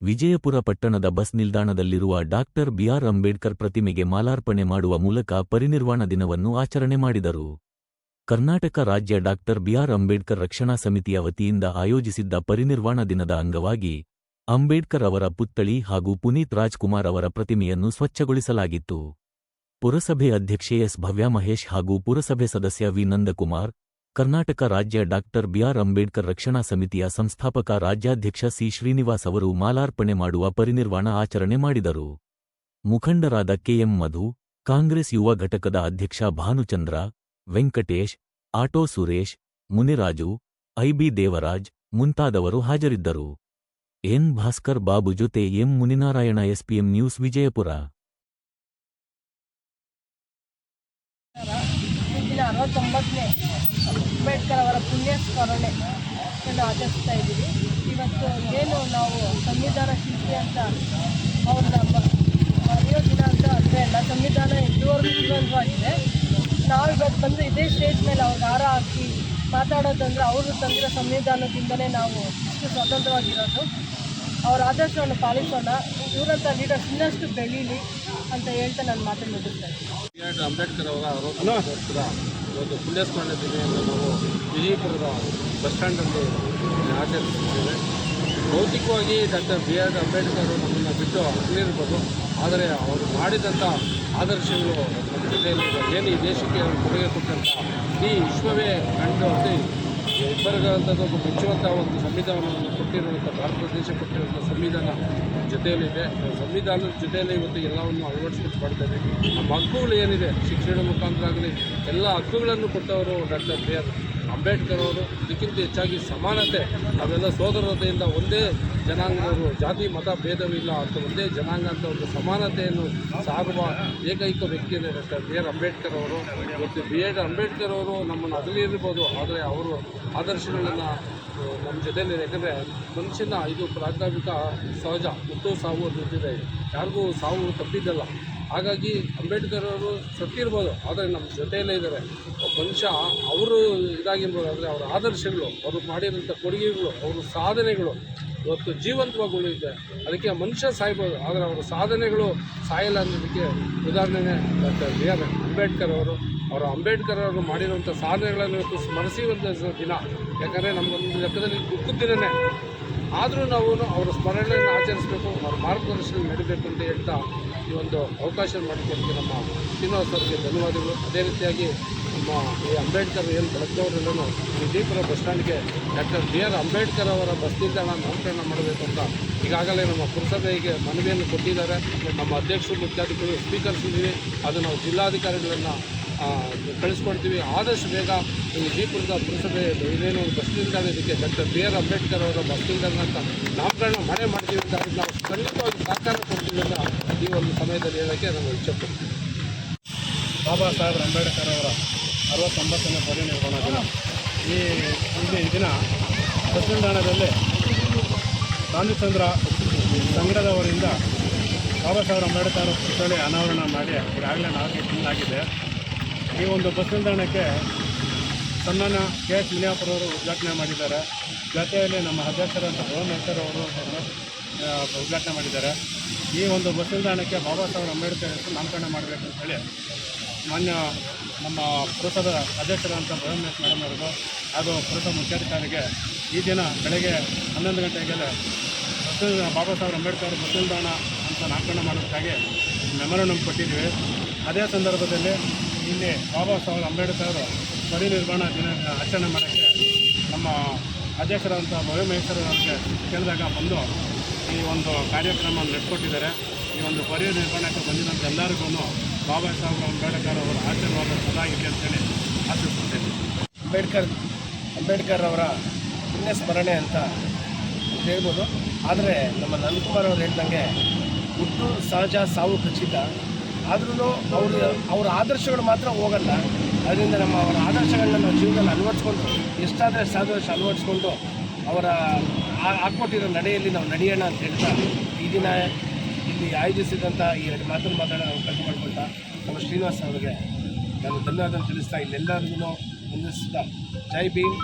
ವಿಜಯಪುರ ಪಟ್ಟಣದ bus ನಿಲ್ದಾಣದಲ್ಲಿರುವ doctor B R Ambedkar ಪ್ರತಿಮೆಗೆ ಮಾಲಾರ್ಪಣೆ ಮಾಡುವ ಮೂಲಕ ಪರಿನಿರ್ವಾಣ ದಿನವನ್ನು ಆಚರಣೆ ಮಾಡಿದರು. ಕರ್ನಾಟಕ ರಾಜ್ಯ ಡಾಕ್ಟರ್ ಬಿಆರ್ ಅಂಬೇಡ್ಕರ್ ರಕ್ಷಣಾ ಸಮಿತಿಯ ವತಿಯಿಂದ ಆಯೋಜಿಸಿದ್ದ ಪರಿನಿರ್ವಾಣ ದಿನದ ಅಂಗವಾಗಿ ಅಂಬೇಡ್ಕರ್ ಅವರ ಪುತ್ಥಳಿ ಹಾಗೂ ಪುನೀತ್ ರಾಜ್ಕುಮಾರ್ ಅವರ ಪ್ರತಿಮೆಯನ್ನು ಸ್ವಚ್ಛಗೊಳಿಸಲಾಗಿತ್ತು. ಪುರಸಭೆ ಅಧ್ಯಕ್ಷೆ ಎಸ್ ಭವ್ಯ ಮಹೇಶ್ ಹಾಗೂ ಪುರಸಭೆ ಸದಸ್ಯ ವಿ ನಂದಕುಮಾರ್, ಕರ್ನಾಟಕ ರಾಜ್ಯ ಡಾಕ್ಟರ್ ಬಿಆರ್ ಅಂಬೇಡ್ಕರ್ ರಕ್ಷಣಾ ಸಮಿತಿಯ ಸಂಸ್ಥಾಪಕ ರಾಜ್ಯಾಧ್ಯಕ್ಷ ಸಿ ಶ್ರೀನಿವಾಸ್ ಅವರು ಮಾಲಾರ್ಪಣೆ ಮಾಡುವ ಪರಿನಿರ್ವಾಣ ಆಚರಣೆ ಮಾಡಿದರು. ಮುಖಂಡರಾದ ಕೆಎಂ ಮಧು, ಕಾಂಗ್ರೆಸ್ ಯುವ ಘಟಕದ ಅಧ್ಯಕ್ಷ ಭಾನುಚಂದ್ರ, ವೆಂಕಟೇಶ್, ಆಟೋ ಸುರೇಶ್, ಮುನಿರಾಜು, ಐಬಿ ದೇವರಾಜ್ ಮುಂತಾದವರು ಹಾಜರಿದ್ದರು. ಎನ್ ಭಾಸ್ಕರ್ ಬಾಬು ಜೊತೆ M Muninarayana, SPM news, Vijayapura. 69ನೇ ಅಂಬೇಡ್ಕರ್ ಅವರ ಪುಣ್ಯ ಸ್ಮರಣೆ ಆಚರಿಸ್ತಾ ಇದ್ದೀವಿ. ಇವತ್ತು ಏನು ನಾವು ಸಂವಿಧಾನ ಶಿಲ್ಪಿ ಅಂತ ಅವ್ರನ್ನ ಮರೆಯೋ ದಿನ ಅಂತ ಅಷ್ಟೇ ಅಲ್ಲ, ಸಂವಿಧಾನ ಇದುವರೆಗೂ ಜೀವಂತವಾಗಿದೆ. ನಾವು ಇವತ್ತು ಬಂದು ಇದೇ ಸ್ಟೇಜ್ ಮೇಲೆ ಅವ್ರಿಗೆ ಹಾರ ಹಾಕಿ ಮಾತಾಡೋದಂದ್ರೆ ಅವರು ತಂದಿರೋ ಸಂವಿಧಾನದಿಂದಲೇ ನಾವು ಇಷ್ಟು ಸ್ವತಂತ್ರವಾಗಿರೋದು. ಅವರ ಆದರ್ಶವನ್ನು ಪಾಲಿಸೋಣ, ಇವರಂಥ ಲೀಡರ್ಸ್ ಇನ್ನಷ್ಟು ಬೆಳೀಲಿ ಅಂತ ಹೇಳ್ತಾ ನಾನು ಮಾತನ್ನು ಮುಗಿಸ್ತೇನೆ. ಅಂಬೇಡ್ಕರ್ ಅವರ 60 ವರ್ಷದ ಒಂದು ಪುಣ್ಯಸ್ಮರಣೆ ದಿನವನ್ನು ನಾವು ವಿಜಯಪುರದ ಬಸ್ ಸ್ಟ್ಯಾಂಡಲ್ಲಿ ಆಚರಿಸುತ್ತೇವೆ. ಭೌತಿಕವಾಗಿ ಡಾಕ್ಟರ್ ಬಿ ಆರ್ ಅಂಬೇಡ್ಕರ್ ಅವರು ನಮ್ಮನ್ನು ಬಿಟ್ಟು ಅಲ್ಲಿರ್ಬೋದು, ಆದರೆ ಅವರು ಮಾಡಿದಂಥ ಆದರ್ಶಗಳು ನಮ್ಮ ಜೊತೆಯಲ್ಲಿ ಏನು ಈ ದೇಶಕ್ಕೆ ಕೊಡುಗೆ ಕೊಟ್ಟಂಥ ಈ ವಿಶ್ವವೇ ಕಂಡು ಇಬ್ಬರಿಗಂಥದ್ದು ಒಂದು ಮೆಚ್ಚುವಂಥ ಒಂದು ಸಂವಿಧಾನವನ್ನು ಕೊಟ್ಟಿರುವಂಥ ಭಾರತ ದೇಶ ಕೊಟ್ಟಿರುವಂಥ ಸಂವಿಧಾನ ಜೊತೆಯಲ್ಲಿದೆ. ಸಂವಿಧಾನದ ಜೊತೆಯಲ್ಲಿ ಇವತ್ತು ಎಲ್ಲವನ್ನು ಅಳವಡಿಸ್ಬಿಟ್ಟು ಮಾಡ್ತೇವೆ. ನಮ್ಮ ಹಕ್ಕುಗಳು ಏನಿದೆ, ಶಿಕ್ಷಣ ಮುಖಾಂತರ ಆಗಲಿ ಎಲ್ಲ ಹಕ್ಕುಗಳನ್ನು ಕೊಟ್ಟವರು ಡಾಕ್ಟರ್ ಬಿ ಆರ್ ಅಂಬೇಡ್ಕರ್ ಅವರು. ಇದಕ್ಕಿಂತ ಹೆಚ್ಚಾಗಿ ಸಮಾನತೆ, ನಾವೆಲ್ಲ ಸೋದರತೆಯಿಂದ ಒಂದೇ ಜನಾಂಗದವರು, ಜಾತಿ ಮತ ಭೇದವಿಲ್ಲ ಅಂತ ಒಂದೇ ಜನಾಂಗ ಅಂತ ಒಂದು ಸಮಾನತೆಯನ್ನು ಸಾರುವ ಏಕೈಕ ವ್ಯಕ್ತಿ ಇದೆ ಡಾಕ್ಟರ್ ಬಿ ಆರ್ ಅಂಬೇಡ್ಕರ್ ಅವರು. ಇವತ್ತು ಬಿ ಆರ್ ಅಂಬೇಡ್ಕರ್ ಅವರು ನಮ್ಮನ್ನು ಅಗಲಿರ್ಬೋದು, ಆದರೆ ಅವರು ಆದರ್ಶಗಳನ್ನು ನಮ್ಮ ಜೊತೆಯಲ್ಲಿದೆ. ಯಾಕಂದರೆ ಮನುಷ್ಯನ ಇದು ಪ್ರಾಥಮಿಕ ಸಹಜ, ಹುಟ್ಟು ಸಾವು ಅನ್ನೋದಿದೆ, ಯಾರಿಗೂ ಸಾವು ತಪ್ಪಿದ್ದಲ್ಲ. ಹಾಗಾಗಿ ಅಂಬೇಡ್ಕರ್ ಅವರು ಸತ್ತಿರ್ಬೋದು, ಆದರೆ ನಮ್ಮ ಜೊತೆಯಲ್ಲೇ ಇದ್ದಾರೆ. ಮನುಷ್ಯ ಅವರು ಇದಾಗಿರ್ಬೋದು, ಆದರೆ ಅವರ ಆದರ್ಶಗಳು, ಅವರು ಮಾಡಿರೋಂಥ ಕೊಡುಗೆಗಳು, ಅವರ ಸಾಧನೆಗಳು ಇವತ್ತು ಜೀವಂತವಾಗಿ ಇದೆ. ಅದಕ್ಕೆ ಮನುಷ್ಯ ಸಾಯ್ಬೋದು, ಆದರೆ ಅವರ ಸಾಧನೆಗಳು ಸಾಯಲ್ಲ ಅನ್ನೋದಕ್ಕೆ ಉದಾಹರಣೆ ಡಾಕ್ಟರ್ ಬಿ ಆರ್ ಅಂಬೇಡ್ಕರ್ ಅವರು. ಅಂಬೇಡ್ಕರ್ ಅವರು ಮಾಡಿರುವಂಥ ಸಾಧನೆಗಳನ್ನು ಇವತ್ತು ಸ್ಮರಿಸುವಂಥ ದಿನ. ಯಾಕಂದರೆ ನಮ್ಮೊಂದು ಲೆಕ್ಕದಲ್ಲಿ ದುಃಖದ ದಿನವೇ, ಆದರೂ ನಾವು ಅವರ ಸ್ಮರಣೆಯನ್ನು ಆಚರಿಸಬೇಕು, ಅವರ ಮಾರ್ಗದರ್ಶನ ನಡೀಬೇಕು ಅಂತ ಹೇಳ್ತಾ ಈ ಒಂದು ಅವಕಾಶ ಮಾಡಿಕೊಡ್ತೀವಿ. ನಮ್ಮ ಶ್ರೀನಿವಾಸ್ ಅವರಿಗೆ ಧನ್ಯವಾದಗಳು. ಅದೇ ರೀತಿಯಾಗಿ ನಮ್ಮ ಈ ಅಂಬೇಡ್ಕರ್ ಏನು ಬೆಳೆದವರೆಲ್ಲರೂ ವಿಜಯಪುರ ಬಸ್ ಸ್ಟ್ಯಾಂಡ್ಗೆ ಡಾಕ್ಟರ್ ಬಿ ಆರ್ ಅಂಬೇಡ್ಕರ್ ಅವರ ಬಸ್ ನಿಲ್ದಾಣ ನಾಮಕರಣ ಮಾಡಬೇಕು ಅಂತ ಈಗಾಗಲೇ ನಮ್ಮ ಪುರಸಭೆಗೆ ಮನವಿಯನ್ನು ಕೊಟ್ಟಿದ್ದಾರೆ. ನಮ್ಮ ಅಧ್ಯಕ್ಷರು, ಮುಖ್ಯಾಧಿಕಾರಿಗಳು, ಸ್ಪೀಕರ್ಸ್ ಇದ್ದೀವಿ, ಅದು ನಾವು ಜಿಲ್ಲಾಧಿಕಾರಿಗಳನ್ನು ಕಳಿಸ್ಕೊಡ್ತೀವಿ. ಆದಷ್ಟು ಬೇಗ ಈ ವಿಜಯಪುರದ ಪುರಸಭೆ ಇದೇನು ಬಸ್ ನಿಲ್ದಾಣ ಇದಕ್ಕೆ ಡಾಕ್ಟರ್ ಬಿ ಆರ್ ಅಂಬೇಡ್ಕರ್ ಅವರ ಬಸ್ ನಿಲ್ದಾಣ ಅಂತ ನಾಮಕರಣ ಮಾಡ್ತೀವಿ ಅಂತ ಅದಕ್ಕೆ ನಾವು ಖಂಡಿತವಾಗಿ ಸಹಕಾರ ಕೊಡ್ತೀವಿ ಅಂತ ಈ ಒಂದು ಸಮಯದಲ್ಲಿ ಹೇಳೋಕ್ಕೆ ನಾನು ಇಚ್ಛೆಪಡ್ತೀನಿ. ಬಾಬಾ ಸಾಹೇಬ್ ಅಂಬೇಡ್ಕರ್ ಅವರ 69ನೇ ಪರಿನಿರ್ವಾಣ ದಿನ. ಈ ದಿನ ಬಸ್ ನಿಲ್ದಾಣದಲ್ಲಿ ಗಾಂಧಿಚಂದ್ರ ಸಂಘದವರಿಂದ ಬಾಬಾ ಸಾಹೇಬ್ ಅಂಬೇಡ್ಕರ್ ಪುತ್ಥಳಿ ಅನಾವರಣ ಮಾಡಿ ಈಗಾಗಲೇ 4 ತಿಂಗಳಾಗಿದೆ. ಈ ಒಂದು ಬಸ್ ನಿಲ್ದಾಣಕ್ಕೆ ಸನ್ಮಾನ್ಯ ಕೆ ಎಚ್ ಮುನಿಯಪ್ಪರವರು ಉದ್ಘಾಟನೆ ಮಾಡಿದ್ದಾರೆ. ಜೊತೆಯಲ್ಲಿ ನಮ್ಮ ಅಧ್ಯಕ್ಷರಂತ ಭುವನೇಶ್ವರ್ ಅವರು ಉದ್ಘಾಟನೆ ಮಾಡಿದ್ದಾರೆ. ಈ ಒಂದು ಬಸ್ ನಿಲ್ದಾಣಕ್ಕೆ ಬಾಬಾ ಸಾಹೇಬ್ ಅಂಬೇಡ್ಕರ್ ಹೆಸರು ನಾಮಕರಣ ಮಾಡಬೇಕು ಅಂತೇಳಿ ಮಾನ್ಯ ನಮ್ಮ ಪುರಸಭಾ ಅಧ್ಯಕ್ಷರಂತ ಭುವನೇಶ್ವರ್ ಮೇಡಮ್ ಅವರಿಗೂ ಹಾಗೂ ಪುರಸಭಾ ಮುಖ್ಯಾಧಿಕಾರಿಗೆ ಈ ದಿನ ಬೆಳಗ್ಗೆ 11 ಗಂಟೆಗೆ ಬಾಬಾ ಸಾಹೇಬ್ ಅಂಬೇಡ್ಕರ್ ಬಸ್ ನಿಲ್ದಾಣ ಅಂತ ನಾಮಕರಣ ಮಾಡೋದಕ್ಕಾಗಿ ಮೆಮೊರಂಡಮ್ ಕೊಟ್ಟಿದ್ವಿ. ಅದೇ ಸಂದರ್ಭದಲ್ಲಿ ಇಲ್ಲಿ ಬಾಬಾ ಸಾಹೇಬ್ ಅಂಬೇಡ್ಕರ್ ಪರಿನಿರ್ವಾಣ ದಿನ ಆಚರಣೆ ಮಾಡೋಕ್ಕೆ ನಮ್ಮ ಅಧ್ಯಕ್ಷರಂಥ ಭವ್ಯಮಹೇಶ್ವರ ಅವರಿಗೆ ಕೇಳಿದಾಗ ಬಂದು ಈ ಒಂದು ಕಾರ್ಯಕ್ರಮ ನಡೆಸ್ಕೊಟ್ಟಿದ್ದಾರೆ. ಈ ಒಂದು ಪರಿನಿರ್ವಾಣಕ್ಕೆ ಬಂದಿದ್ದಂಥ ಎಲ್ಲರಿಗೂ ಬಾಬಾ ಸಾಹೇಬ್ ಅಂಬೇಡ್ಕರ್ ಅವರ ಆಶೀರ್ವಾದ ಸದಾಗಿದೆ ಅಂತೇಳಿ ಆಶಿಸ್ಕೊಳ್ತೇನೆ. ಅಂಬೇಡ್ಕರ್ ಅವರ ಪುಣ್ಯ ಸ್ಮರಣೆ ಅಂತ ಹೇಳ್ಬೋದು. ಆದರೆ ನಮ್ಮ ನಂದಕುಮಾರ್ ಅವರು ಹೇಳ್ದಂಗೆ ಹುಟ್ಟು ಸಹಜ, ಸಾವು ಖಚಿತ. ಆದ್ರೂ ಅವ್ರ ಆದರ್ಶಗಳು ಮಾತ್ರ ಹೋಗಲ್ಲ. ಅದರಿಂದ ಅವರ ಆದರ್ಶಗಳನ್ನ ನಾವು ಜೀವನದಲ್ಲಿ ಅಳವಡಿಸ್ಕೊಂಡು ಎಷ್ಟಾದರೆ ಸಾದೃಶ್ಯ ಅಳವಡಿಸ್ಕೊಂಡು ಅವರ ಹಾಕ್ಕೊಟ್ಟಿರೋ ನಡೆಯಲ್ಲಿ ನಾವು ನಡೆಯೋಣ ಅಂತ ಹೇಳ್ತಾ ಈ ದಿನ ಇಲ್ಲಿ ಆಯೋಜಿಸಿದಂಥ ಈ 2 ಮಾತನ್ನು ಮಾತಾಡೋಣ ನಾವು ಕಲ್ತು ಮಾಡ್ಕೊಳ್ತಾ ನಮ್ಮ ಶ್ರೀನಿವಾಸ್ ಅವರಿಗೆ ನಾನು ಧನ್ಯವಾದ ತಿಳಿಸ್ತಾ ಇಲ್ಲೆಲ್ಲರಿಗೂ ಹೊಂದಿಸ್ತಾ ಜೈ ಭೀಮ್.